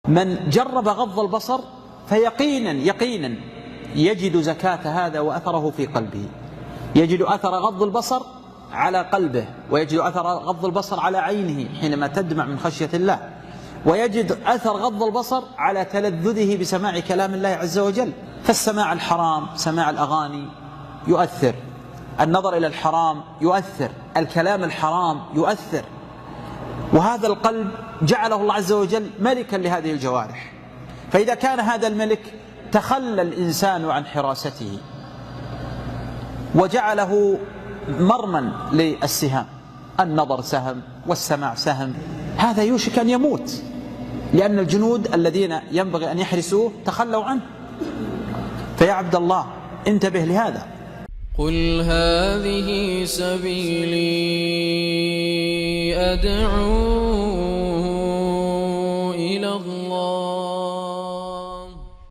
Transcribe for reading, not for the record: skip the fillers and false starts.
من جرب غض البصر فيقينا يجد زكاة هذا وأثره في قلبه، يجد أثر غض البصر على قلبه، ويجد أثر غض البصر على عينه حينما تدمع من خشية الله، ويجد أثر غض البصر على تلذذه بسماع كلام الله عز وجل. فالسماع الحرام، سماع الأغاني يؤثر، النظر إلى الحرام يؤثر، الكلام الحرام يؤثر. وهذا القلب جعله الله عز وجل ملكا لهذه الجوارح، فإذا كان هذا الملك تخلى الإنسان عن حراسته وجعله مرما للسهام، النظر سهم والسماع سهم، هذا يوشك أن يموت، لأن الجنود الذين ينبغي أن يحرسوه تخلوا عنه. فيا عبد الله انتبه لهذا. قل هذه سبيلي أدعو إلى الله